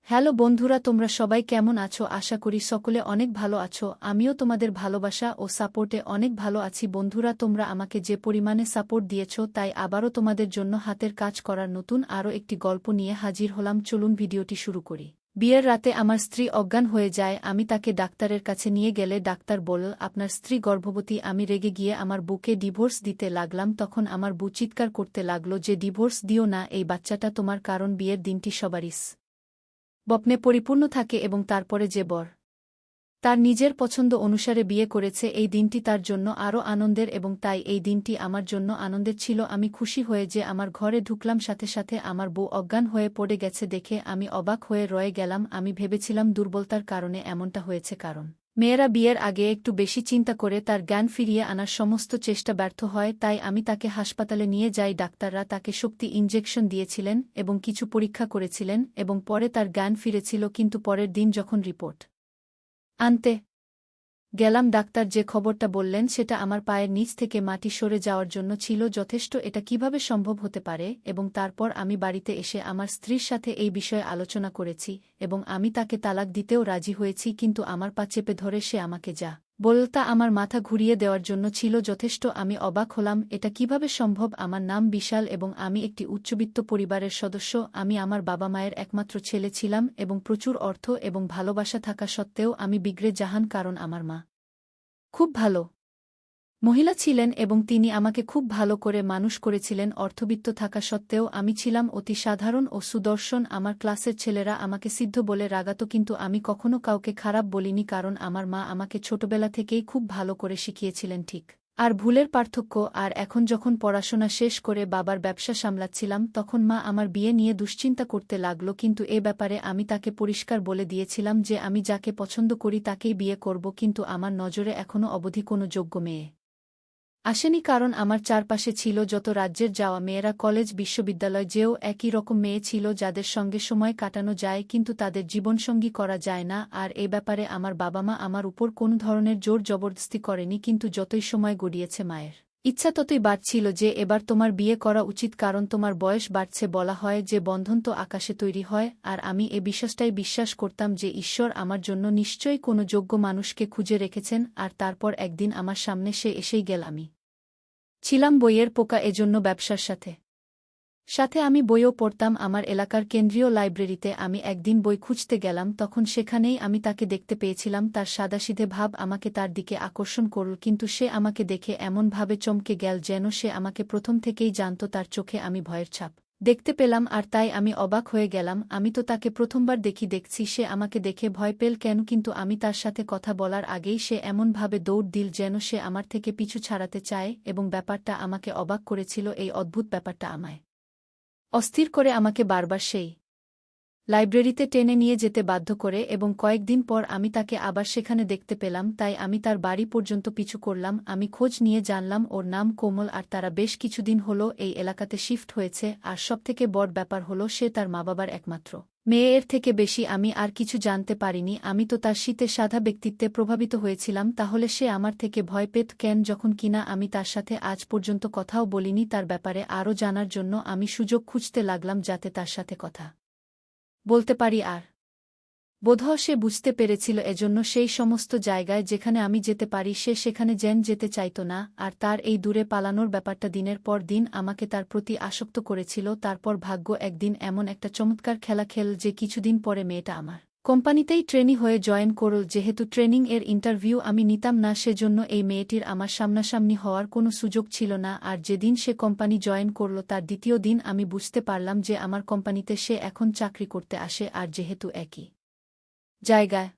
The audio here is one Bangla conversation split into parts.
হ্যালো বন্ধুরা, তোমরা সবাই কেমন আছো? আশা করি সকলে অনেক ভালো আছো। আমিও তোমাদের ভালোবাসা ও সাপোর্টে অনেক ভালো আছি। বন্ধুরা, তোমরা আমাকে যে পরিমাণে সাপোর্ট দিয়েছ তাই আবারও তোমাদের জন্য হাতের কাজ করার নতুন আরও একটি গল্প নিয়ে হাজির হলাম। চলুন ভিডিওটি শুরু করি। বিয়ের রাতে আমার স্ত্রী অজ্ঞান হয়ে যায়। আমি তাকে ডাক্তারের কাছে নিয়ে গেলে ডাক্তার বলল, আপনার স্ত্রী গর্ভবতী। আমি রেগে গিয়ে আমার বুকে ডিভোর্স দিতে লাগলাম। তখন আমার বউ চিৎকার করতে লাগলো যে ডিভোর্স দিও না, এই বাচ্চাটা তোমার, কারণ বিয়ের দিনটি সবারই বপ্নে পরিপূর্ণ থাকে এবং তারপরে যে বর তার নিজের পছন্দ অনুসারে বিয়ে করেছে এই দিনটি তার জন্য আরও আনন্দের, এবং তাই এই দিনটি আমার জন্য আনন্দের ছিল। আমি খুশি হয়ে যে আমার ঘরে ঢুকলাম, সাথে সাথে আমার বউ অজ্ঞান হয়ে পড়ে গেছে দেখে আমি অবাক হয়ে রয়ে গেলাম। আমি ভেবেছিলাম দুর্বলতার কারণে এমনটা হয়েছে, কারণ মেয়েরা বিয়ের আগে একটু বেশি চিন্তা করে তার জ্ঞান ফিরিয়ে আনার সমস্ত চেষ্টা ব্যর্থ হয়। তাই আমি তাকে হাসপাতালে নিয়ে যাই। ডাক্তাররা তাকে শক্তি ইনজেকশন দিয়েছিলেন এবং কিছু পরীক্ষা করেছিলেন এবং পরে তার জ্ঞান ফিরেছিল। কিন্তু পরের দিন যখন রিপোর্ট আনতে গেলাম, ডাক্তার যে খবরটা বললেন সেটা আমার পায়ের নিচ থেকে মাটি সরে যাওয়ার জন্য ছিল যথেষ্ট। এটা কিভাবে সম্ভব হতে পারে? এবং তারপর আমি বাড়িতে এসে আমার স্ত্রীর সাথে এই বিষয়ে আলোচনা করেছি এবং আমি তাকে তালাক দিতেও রাজি হয়েছি। কিন্তু আমার পা চেপে ধরে সে আমাকে যা বলল তা আমার মাথা ঘুরিয়ে দেওয়ার জন্য ছিল যথেষ্ট। আমি অবাক হলাম, এটা কিভাবে সম্ভব? আমার নাম বিশাল এবং আমি একটি উচ্চবিত্ত পরিবারের সদস্য। আমি আমার বাবা মায়ের একমাত্র ছেলে ছিলাম এবং প্রচুর অর্থ এবং ভালোবাসা থাকা সত্ত্বেও আমি বিগড়ে জাহান, কারণ আমার মা খুব ভালো মহিলা ছিলেন এবং তিনি আমাকে খুব ভালো করে মানুষ করেছিলেন। অর্থবিত্ত থাকা সত্ত্বেও আমি ছিলাম অতি সাধারণ ও সুদর্শন। আমার ক্লাসের ছেলেরা আমাকে সিদ্ধ বলে রাগাত, কিন্তু আমি কখনো কাউকে খারাপ বলিনি, কারণ আমার মা আমাকে ছোটবেলা থেকেই খুব ভালো করে শিখিয়েছিলেন ঠিক আর ভুলের পার্থক্য। আর এখন যখন পড়াশোনা শেষ করে বাবার ব্যবসা সামলাচ্ছিলাম, তখন মা আমার বিয়ে নিয়ে দুশ্চিন্তা করতে লাগল। কিন্তু এ ব্যাপারে আমি তাকে পরিষ্কার বলে দিয়েছিলাম যে আমি যাকে পছন্দ করি তাকেই বিয়ে করব। কিন্তু আমার নজরে এখনও অবধি কোনো যোগ্য মেয়ে আসেনি, কারণ আমার চারপাশে ছিল যত রাজ্যের যাওয়া মেয়েরা, কলেজ বিশ্ববিদ্যালয় যেও একই রকম মেয়ে ছিল যাদের সঙ্গে সময় কাটানো যায় কিন্তু তাদের জীবনসঙ্গী করা যায় না। আর এ ব্যাপারে আমার বাবা মা আমার উপর কোনো ধরনের জোর জবরদস্তি করেনি, কিন্তু যতই সময় গড়িয়েছে মায়ের ইচ্ছা ততই বাড়ছিল যে এবার তোমার বিয়ে করা উচিত, কারণ তোমার বয়স বাড়ছে। বলা হয় যে বন্ধন তো আকাশে তৈরি হয়, আর আমি এ বিশ্বাসটাই বিশ্বাস করতাম যে ঈশ্বর আমার জন্য নিশ্চয়ই কোনো যোগ্য মানুষকে খুঁজে রেখেছেন। আর তারপর একদিন আমার সামনে সে এসেই গেল। আমি ছিলাম বইয়ের পোকা, এজন্য ব্যবসার সাথে সাথে আমি বইও পড়তাম। আমার এলাকার কেন্দ্রীয় লাইব্রেরিতে আমি একদিন বই খুঁজতে গেলাম, তখন সেখানেই আমি তাকে দেখতে পেয়েছিলাম। তার সাদাসিধে ভাব আমাকে তার দিকে আকর্ষণ করল, কিন্তু সে আমাকে দেখে এমনভাবে চমকে গেল যেন সে আমাকে প্রথম থেকেই জানত। তার চোখে আমি ভয়ের ছাপ দেখতে পেলাম, আর তাই আমি অবাক হয়ে গেলাম। আমি তো তাকে প্রথমবার দেখছি, সে আমাকে দেখে ভয় পেল কেন? কিন্তু আমি তার সাথে কথা বলার আগেই সে এমনভাবে দৌড় দিল যেন সে আমার থেকে পিছু ছাড়াতে চায়, এবং ব্যাপারটা আমাকে অবাক করেছিল। এই অদ্ভুত ব্যাপারটা আমায় অস্থির করে আমাকে বারবার সেই লাইব্রেরিতে টেনে নিয়ে যেতে বাধ্য করে, এবং কয়েকদিন পর আমি তাকে আবার সেখানে দেখতে পেলাম। তাই আমি তার বাড়ি পর্যন্ত পিছু করলাম। আমি খোঁজ নিয়ে জানলাম ওর নাম কোমল, আর তারা বেশ কিছুদিন হলো এই এলাকাতে শিফট হয়েছে। আর সবথেকে বড় ব্যাপার হলো সে তার মা বাবার একমাত্র মেয়ে। এর থেকে বেশি আমি আর কিছু জানতে পারিনি। আমি তো তার শীতে সাদা ব্যক্তিত্বে প্রভাবিত হয়েছিলাম, তাহলে সে আমার থেকে ভয় পেত কেন, যখন কিনা আমি তার সাথে আজ পর্যন্ত কথাও বলিনি? তার ব্যাপারে আরও জানার জন্য আমি সুযোগ খুঁজতে লাগলাম যাতে তার সাথে কথা বলতে পারি। আর বোধহয় সে বুঝতে পেরেছিল, এজন্য সেই সমস্ত জায়গায় যেখানে আমি যেতে পারি সে সেখানে যেতে চাইত না। আর তার এই দূরে পালানোর ব্যাপারটা দিনের পর দিন আমাকে তার প্রতি আসক্ত করেছিল। তারপর ভাগ্য একদিন এমন একটা চমৎকার খেলা খেল যে কিছুদিন পরে মেয়েটা আমার কোম্পানিতেই ট্রেনি হয়ে জয়েন করল। যেহেতু ট্রেনিং এর ইন্টারভিউ আমি নিতাম না, সেজন্য এই মেয়েটির আমার সামনাসামনি হওয়ার কোনো সুযোগ ছিল না। আর যেদিন সে কোম্পানি জয়েন করল তার দ্বিতীয় দিন আমি বুঝতে পারলাম যে আমার কোম্পানিতে সে এখন চাকরি করতে আসে। আর যেহেতু একই জায়গায়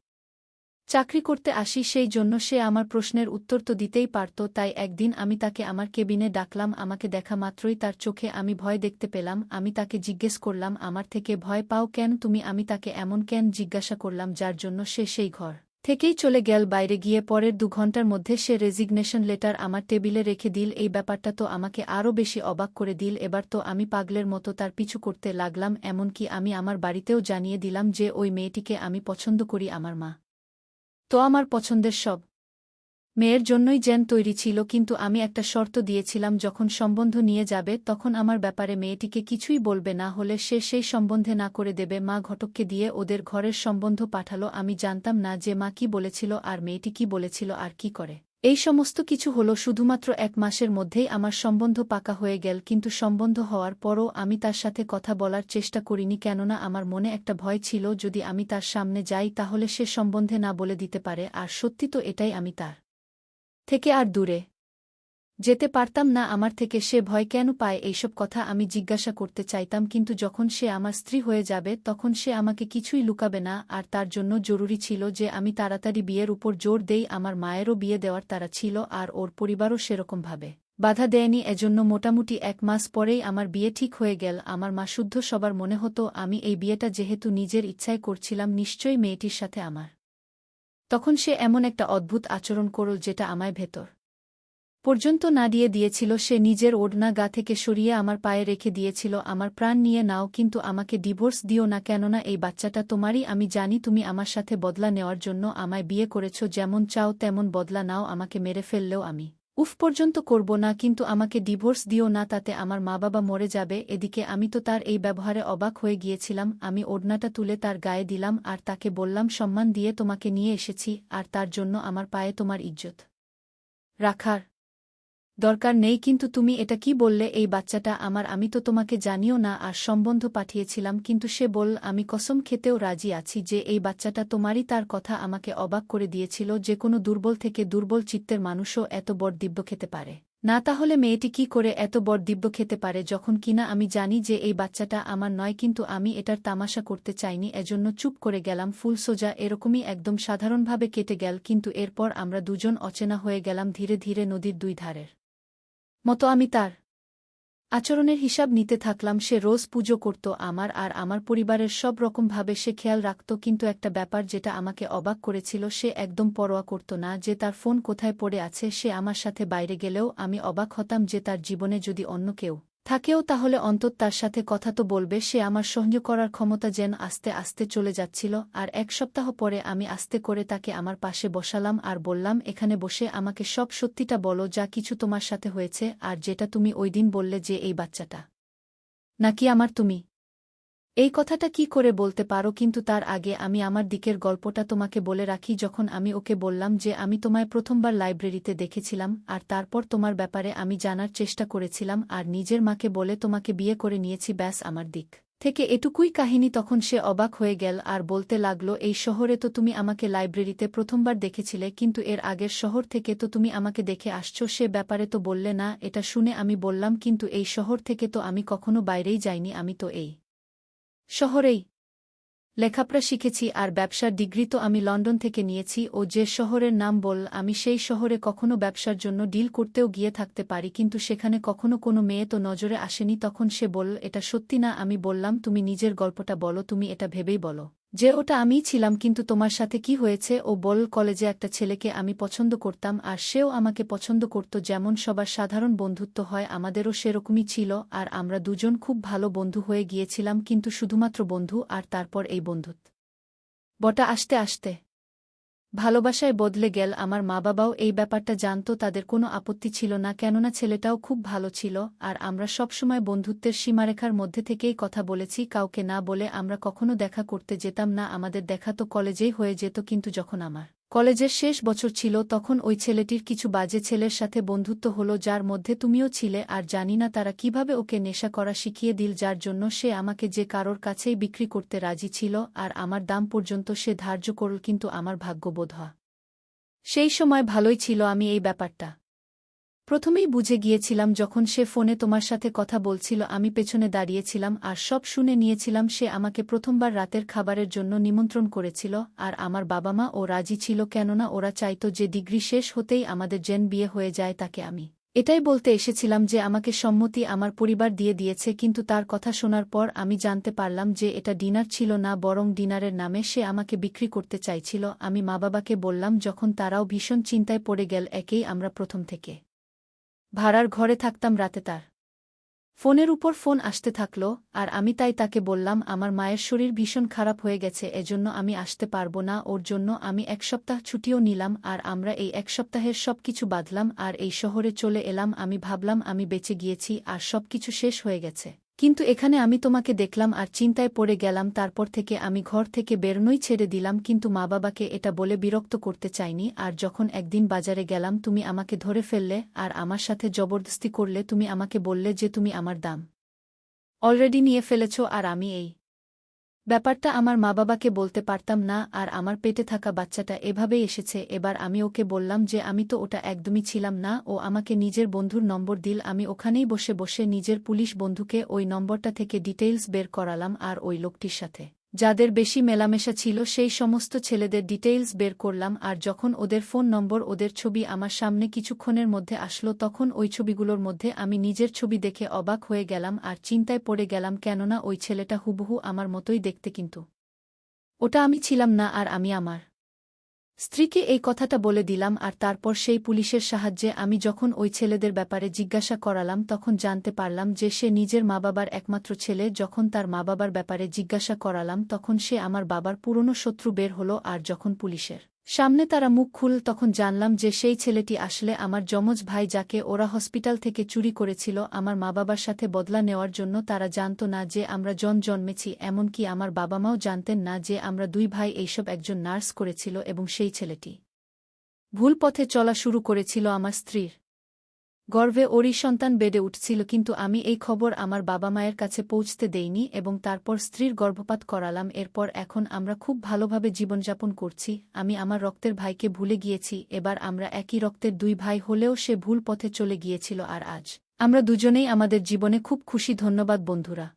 চাকরি করতে আসি, সেই জন্য সে আমার প্রশ্নের উত্তর তো দিতেই পারত। তাই একদিন আমি তাকে আমার কেবিনে ডাকলাম। আমাকে দেখা মাত্রই তার চোখে আমি ভয় দেখতে পেলাম। আমি তাকে জিজ্ঞেস করলাম, আমার থেকে ভয় পাও কেন তুমি? আমি তাকে এমন কেন জিজ্ঞাসা করলাম যার জন্য সে সেই ঘর থেকেই চলে গেল বাইরে গিয়ে। পরের 2 ঘন্টার মধ্যে সে রেজিগনেশন লেটার আমার টেবিলে রেখে দিল। এই ব্যাপারটা তো আমাকে আরও বেশি অবাক করে দিল। এবার তো আমি পাগলের মতো তার পিছু করতে লাগলাম। এমনকি আমি আমার বাড়িতেও জানিয়ে দিলাম যে ওই মেয়েটিকে আমি পছন্দ করি। আমার মা তো আমার পছন্দের সব মেয়ের জন্যই জেন তৈরি ছিল, কিন্তু আমি একটা শর্ত দিয়েছিলাম, যখন সম্বন্ধ নিয়ে যাবে তখন আমার ব্যাপারে মেয়েটিকে কিছুই বলবে, না হলে সে সেই সম্বন্ধে না করে দেবে। মা ঘটককে দিয়ে ওদের ঘরের সম্বন্ধ পাঠালো। আমি জানতাম না যে মা কি বলেছিল আর মেয়েটি কি বলেছিল আর কি করে। এই সমস্ত কিছু হলো শুধুমাত্র 1 মাসের মধ্যেই আমার সম্বন্ধ পাকা হয়ে গেল, কিন্তু সম্বন্ধ হওয়ার পরও আমি তার সাথে কথা বলার চেষ্টা করিনি, কেননা আমার মনে একটা ভয় ছিল যদি আমি তার সামনে যাই তাহলে সে সম্বন্ধে না বলে দিতে পারে, আর সত্যি তো এটাই, আমি তার থেকে আর দূরে যেতে পারতাম না। আমার থেকে সে ভয় কেন পায় এইসব কথা আমি জিজ্ঞাসা করতে চাইতাম, কিন্তু যখন সে আমার স্ত্রী হয়ে যাবে তখন সে আমাকে কিছুই লুকাবে না, আর তার জন্য জরুরি ছিল যে আমি তাড়াতাড়ি বিয়ের উপর জোর দেই। আমার মায়েরও বিয়ে দেওয়ার তাড়া ছিল, আর ওর পরিবারও সেরকমভাবে বাধা দেয়নি। এজন্য মোটামুটি 1 মাস পরেই আমার বিয়ে ঠিক হয়ে গেল। আমার মা শুদ্ধ সবার মনে হতো আমি এই বিয়েটা যেহেতু নিজের ইচ্ছায় করছিলাম, নিশ্চয়ই মেয়েটির সাথে আমার। তখন সে এমন একটা অদ্ভুত আচরণ করল যেটা আমায় ভেতর পর্যন্ত নাড়িয়ে দিয়েছিল। সে নিজের ওড়না গা থেকে সরিয়ে আমার পায়ে রেখে দিয়েছিল, আমার প্রাণ নিয়ে নাও, কিন্তু আমাকে ডিভোর্স দিও না, কেননা এই বাচ্চাটা তোমারই। আমি জানি তুমি আমার সাথে বদলা নেওয়ার জন্য আমায় বিয়ে করেছ, যেমন চাও তেমন বদলা নাও, আমাকে মেরে ফেললেও আমি উফ পর্যন্ত করব না, কিন্তু আমাকে ডিভোর্স দিও না, তাতে আমার মা বাবা মরে যাবে। এদিকে আমি তো তার এই ব্যবহারে অবাক হয়ে গিয়েছিলাম। আমি ওড়নাটা তুলে তার গায়ে দিলাম আর তাকে বললাম, সম্মান দিয়ে তোমাকে নিয়ে এসেছি, আর তার জন্য আমার পায়ে তোমার ইজ্জত রাখার দরকার নেই। কিন্তু তুমি এটা কি বললে? এই বাচ্চাটা আমার, আমি তো তোমাকে জানিও না আর সম্বন্ধ পাঠিয়েছিলাম। কিন্তু সে বলল, আমি কসম খেতেও রাজি আছি যে এই বাচ্চাটা তোমারই। তার কথা আমাকে অবাক করে দিয়েছিল। যে কোনো দুর্বল থেকে দুর্বল চিত্তের মানুষও এত বড় দিব্য খেতে পারে না, তাহলে মেয়েটি কি করে এত বড় দিব্য খেতে পারে, যখন কিনা আমি জানি যে এই বাচ্চাটা আমার নয়। কিন্তু আমি এটার তামাশা করতে চাইনি, এজন্য চুপ করে গেলাম। ফুল সোজা এরকমই একদম সাধারণভাবে কেটে গেল, কিন্তু এরপর আমরা দুজন অচেনা হয়ে গেলাম ধীরে ধীরে নদীর দুই ধারের মতো। আমি তার আচরণের হিসাব নিতে থাকলাম। সে রোজ পুজো করত আমার আর আমার পরিবারের সব রকমভাবে সে খেয়াল রাখত, কিন্তু একটা ব্যাপার যেটা আমাকে অবাক করেছিল, সে একদম পরোয়া করত না যে তার ফোন কোথায় পড়ে আছে। সে আমার সাথে বাইরে গেলেও আমি অবাক হতাম যে তার জীবনে যদি অন্য কেউ থাকেও তাহলে অন্তত তার সাথে কথা তো বলবে। সে আমার সহ্য করার ক্ষমতা যেন আস্তে আস্তে চলে যাচ্ছিল। আর 1 সপ্তাহ পরে আমি আস্তে করে তাকে আমার পাশে বসালাম আর বললাম, এখানে বসে আমাকে সব সত্যিটা বলো, যা কিছু তোমার সাথে হয়েছে আর যেটা তুমি ওইদিন বললে যে এই বাচ্চাটা নাকি আমার। তুমি এই কথাটা কি করে বলতে পারো? কিন্তু তার আগে আমি আমার দিকের গল্পটা তোমাকে বলে রাখি। যখন আমি ওকে বললাম যে আমি তোমায় প্রথমবার লাইব্রেরিতে দেখেছিলাম, আর তারপর তোমার ব্যাপারে আমি জানার চেষ্টা করেছিলাম আর নিজের মাকে বলে তোমাকে বিয়ে করে নিয়েছি, ব্যাস আমার দিক থেকে এটুকুই কাহিনী। তখন সে অবাক হয়ে গেল আর বলতে লাগলো, এই শহরে তো তুমি আমাকে লাইব্রেরিতে প্রথমবার দেখেছিলে, কিন্তু এর আগের শহর থেকে তো তুমি আমাকে দেখে আসছো, সে ব্যাপারে তো বললে না। এটা শুনে আমি বললাম, কিন্তু এই শহর থেকে তো আমি কখনো বাইরেই যাইনি, আমি তো এই শহরেই লেখাপড়া শিখেছি আর ব্যবসার ডিগ্রি তো আমি লন্ডন থেকে নিয়েছি। ও যে শহরের নাম বল, আমি সেই শহরে কখনো ব্যবসার জন্য ডিল করতেও গিয়ে থাকতে পারি, কিন্তু সেখানে কখনো কোনো মেয়ে তো নজরে আসেনি। তখন সে বলল, এটা সত্যি না? আমি বললাম, তুমি নিজের গল্পটা বলো, তুমি এটা ভেবেই বলো যে ওটা আমিই ছিলাম, কিন্তু তোমার সাথে কি হয়েছে? ও বলল, কলেজে একটা ছেলেকে আমি পছন্দ করতাম আর সেও আমাকে পছন্দ করত। যেমন সবার সাধারণ বন্ধুত্ব হয়, আমাদেরও সেরকমই ছিল, আর আমরা দুজন খুব ভালো বন্ধু হয়ে গিয়েছিলাম, কিন্তু শুধুমাত্র বন্ধু। আর তারপর এই বন্ধুত্ব বটা আস্তে আস্তে ভালোবাসায় বদলে গেল। আমার মা বাবাও এই ব্যাপারটা জানত, তাদের কোনো আপত্তি ছিল না, কেননা ছেলেটাও খুব ভালো ছিল। আর আমরা সবসময় বন্ধুত্বের সীমারেখার মধ্যে থেকেই কথা বলেছি, কাউকে না বলে আমরা কখনো দেখা করতে যেতাম না। আমাদের দেখা তো কলেজেই হয়ে যেত, কিন্তু যখন আমার কলেজের শেষ বছর ছিল তখন ওই ছেলেটির কিছু বাজে ছেলের সাথে বন্ধুত্ব হলো, যার মধ্যে তুমিও ছিলে। আর জানি না তারা কিভাবে ওকে নেশা করা শিখিয়ে দিল, যার জন্য সে আমাকে যে কারোর কাছেই বিক্রি করতে রাজি ছিল, আর আমার দাম পর্যন্ত সে ধার্য করল। কিন্তু আমার ভাগ্য বোধ হয় সেই সময় ভালোই ছিল, আমি এই ব্যাপারটা প্রথমেই বুঝে গিয়েছিলাম। যখন সে ফোনে তোমার সাথে কথা বলছিল, আমি পেছনে দাঁড়িয়েছিলাম আর সব শুনে নিয়েছিলাম। সে আমাকে প্রথমবার রাতের খাবারের জন্য নিমন্ত্রণ করেছিল, আর আমার বাবা মা ও রাজি ছিল, কেননা ওরা চাইত যে ডিগ্রি শেষ হতেই আমাদের জেন বিয়ে হয়ে যায়। তাকে আমি এটাই বলতে এসেছিলাম যে আমাকে সম্মতি আমার পরিবার দিয়ে দিয়েছে। কিন্তু তার কথা শোনার পর আমি জানতে পারলাম যে এটা ডিনার ছিল না, বরং ডিনারের নামে সে আমাকে বিক্রি করতে চাইছিল। আমি মা বাবাকে বললাম, যখন তারাও ভীষণ চিন্তায় পড়ে গেল। একেই আমরা প্রথম থেকে ভাড়ার ঘরে থাকতাম, রাতে তার ফোনের উপর ফোন আসতে থাকল, আর আমি তাই তাকে বললাম আমার মায়ের শরীর ভীষণ খারাপ হয়ে গেছে, এজন্য আমি আসতে পারব না। ওর জন্য আমি 1 সপ্তাহ ছুটিও নিলাম, আর আমরা এই 1 সপ্তাহের সবকিছু বাঁধলাম আর এই শহরে চলে এলাম। আমি ভাবলাম আমি বেঁচে গিয়েছি আর সবকিছু শেষ হয়ে গেছে, কিন্তু এখানে আমি তোমাকে দেখলাম আর চিন্তায় পড়ে গেলাম। তারপর থেকে আমি ঘর থেকে বেরোনোই ছেড়ে দিলাম, কিন্তু মা বাবাকে এটা বলে বিরক্ত করতে চাইনি। আর যখন একদিন বাজারে গেলাম তুমি আমাকে ধরে ফেললে আর আমার সাথে জবরদস্তি করলে। তুমি আমাকে বললে যে তুমি আমার দাম অলরেডি নিয়ে ফেলেছ, আর আমি এই ব্যাপারটা আমার মা বাবাকে বলতে পারতাম না, আর আমার পেটে থাকা বাচ্চাটা এভাবেই এসেছে। এবার আমি ওকে বললাম যে আমি তো ওটা একদমই ছিলাম না। ও আমাকে নিজের বন্ধুর নম্বর দিল, আমি ওখানেই বসে বসে নিজের পুলিশ বন্ধুকে ওই নম্বরটা থেকে ডিটেইলস বের করালাম, আর ওই লোকটির সাথে যাদের বেশি মেলামেশা ছিল সেই সমস্ত ছেলেদের ডিটেইলস বের করলাম। আর যখন ওদের ফোন নম্বর, ওদের ছবি আমার সামনে কিছুক্ষণের মধ্যে আসলো, তখন ওই ছবিগুলোর মধ্যে আমি নিজের ছবি দেখে অবাক হয়ে গেলাম আর চিন্তায় পড়ে গেলাম, কেননা ওই ছেলেটা হুবহু আমার মতোই দেখতে, কিন্তু ওটা আমি ছিলাম না। আর আমি আমার স্ত্রীকে এই কথাটা বলে দিলাম, আর তারপর সেই পুলিশের সাহায্যে আমি যখন ওই ছেলেদের ব্যাপারে জিজ্ঞাসা করালাম তখন জানতে পারলাম যে সে নিজের মা বাবার একমাত্র ছেলে। যখন তার মা বাবার ব্যাপারে জিজ্ঞাসা করালাম তখন সে আমার বাবার পুরনো শত্রু বের হলো, আর যখন পুলিশের সামনে তারা মুখ খুল তখন জানলাম যে সেই ছেলেটি আসলে আমার যমজ ভাই, যাকে ওরা হসপিটাল থেকে চুরি করেছিল আমার মা বাবার সাথে বদলা নেওয়ার জন্য। তারা জানত না যে আমরা জন্মেছি, এমনকি আমার বাবা মাও জানতেন না যে আমরা দুই ভাই। এইসব একজন নার্স করেছিল, এবং সেই ছেলেটি ভুল পথে চলা শুরু করেছিল আমার স্ত্রীর গর্ভে। ওরই সন্তান বেড়ে উঠছিল, কিন্তু আমি এই খবর আমার বাবা মায়ের কাছে পৌঁছতে দেইনি, এবং তারপর স্ত্রীর গর্ভপাত করালাম। এরপর এখন আমরা খুব ভালোভাবে জীবনযাপন করছি। আমি আমার রক্তের ভাইকে ভুলে গিয়েছি। এবার আমরা একই রক্তের দুই ভাই হলেও সে ভুল পথে চলে গিয়েছিল, আর আজ আমরা দুজনেই আমাদের জীবনে খুব খুশি। ধন্যবাদ বন্ধুরা।